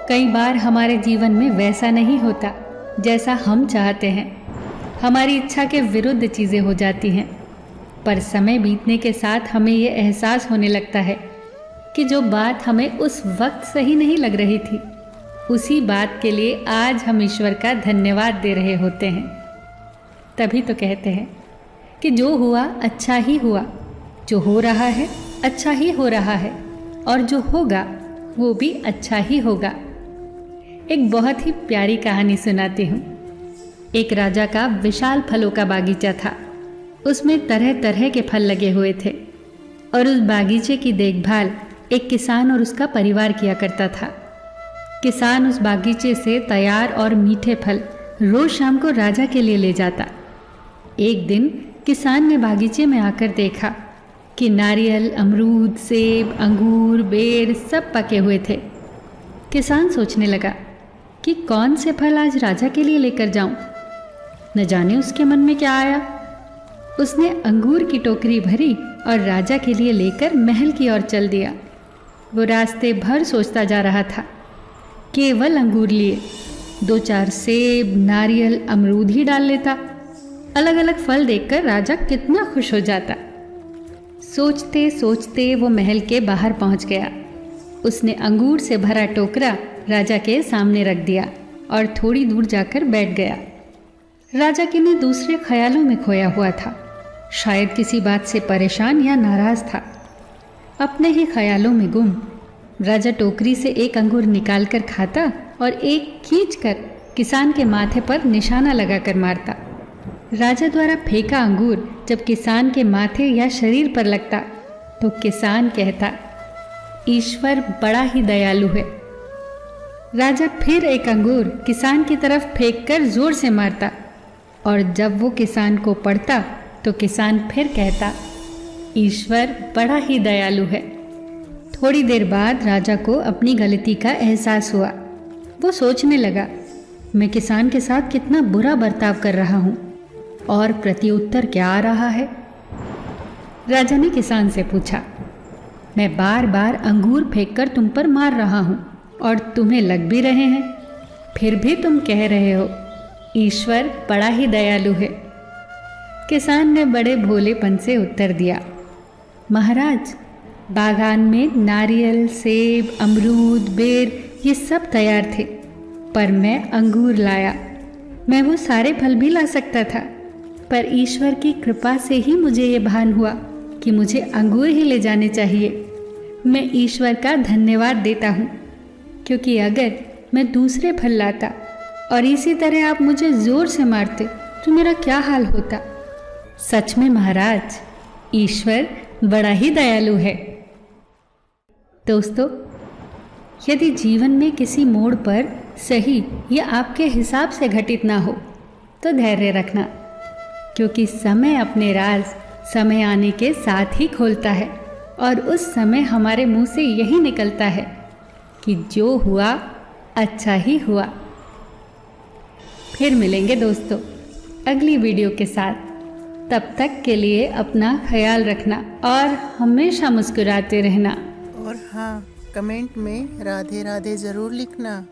कई बार हमारे जीवन में वैसा नहीं होता जैसा हम चाहते हैं। हमारी इच्छा के विरुद्ध चीज़ें हो जाती हैं, पर समय बीतने के साथ हमें ये एहसास होने लगता है कि जो बात हमें उस वक्त सही नहीं लग रही थी, उसी बात के लिए आज हम ईश्वर का धन्यवाद दे रहे होते हैं। तभी तो कहते हैं कि जो हुआ अच्छा ही हुआ, जो हो रहा है अच्छा ही हो रहा है, और जो होगा वो भी अच्छा ही होगा। एक बहुत ही प्यारी कहानी सुनाती हूँ। एक राजा का विशाल फलों का बागीचा था। उसमें तरह तरह के फल लगे हुए थे और उस बागीचे की देखभाल एक किसान और उसका परिवार किया करता था। किसान उस बागीचे से तैयार और मीठे फल रोज शाम को राजा के लिए ले जाता। एक दिन किसान ने बागीचे में आकर देखा कि नारियल, अमरूद, सेब, अंगूर, बेर सब पके हुए थे। किसान सोचने लगा कि कौन से फल आज राजा के लिए लेकर जाऊं। न जाने उसके मन में क्या आया। उसने अंगूर की टोकरी भरी और राजा के लिए लेकर महल की ओर चल दिया। वो रास्ते भर सोचता जा रहा था। केवल अंगूर लिए 2-4 सेब, नारियल, अमरूद ही डाल लेता। अलग अलग फल देखकर राजा कितना खुश हो जाता। सोचते सोचते वो महल के बाहर पहुंच गया। उसने अंगूर से भरा टोकरा राजा के सामने रख दिया और थोड़ी दूर जाकर बैठ गया। राजा किन्हीं दूसरे ख्यालों में खोया हुआ था। शायद किसी बात से परेशान या नाराज था। अपने ही ख्यालों में गुम राजा टोकरी से एक अंगूर निकालकर खाता और एक खींचकर किसान के माथे पर निशाना लगाकर मारता। राजा द्वारा फेंका अंगूर जब किसान के माथे या शरीर पर लगता तो किसान कहता, ईश्वर बड़ा ही दयालु है। राजा फिर एक अंगूर किसान की तरफ फेंककर जोर से मारता और जब वो किसान को पड़ता तो किसान फिर कहता, ईश्वर बड़ा ही दयालु है। थोड़ी देर बाद राजा को अपनी गलती का एहसास हुआ। वो सोचने लगा, मैं किसान के साथ कितना बुरा बर्ताव कर रहा हूँ और प्रत्युत्तर क्या आ रहा है। राजा ने किसान से पूछा, मैं बार बार अंगूर फेंककर तुम पर मार रहा हूँ और तुम्हें लग भी रहे हैं, फिर भी तुम कह रहे हो ईश्वर बड़ा ही दयालु है। किसान ने बड़े भोलेपन से उत्तर दिया, महाराज, बागान में नारियल, सेब, अमरूद, बेर ये सब तैयार थे, पर मैं अंगूर लाया। मैं वो सारे फल भी ला सकता था, पर ईश्वर की कृपा से ही मुझे ये भान हुआ कि मुझे अंगूर ही ले जाने चाहिए। मैं ईश्वर का धन्यवाद देता हूँ, क्योंकि अगर मैं दूसरे फल लाता और इसी तरह आप मुझे ज़ोर से मारते तो मेरा क्या हाल होता। सच में महाराज, ईश्वर बड़ा ही दयालु है। दोस्तों, यदि जीवन में किसी मोड़ पर सही या आपके हिसाब से घटित ना हो तो धैर्य रखना, क्योंकि समय अपने राज समय आने के साथ ही खोलता है और उस समय हमारे मुंह से यही निकलता है कि जो हुआ अच्छा ही हुआ। फिर मिलेंगे दोस्तों अगली वीडियो के साथ। तब तक के लिए अपना ख्याल रखना और हमेशा मुस्कुराते रहना। और हाँ, कमेंट में राधे राधे ज़रूर लिखना।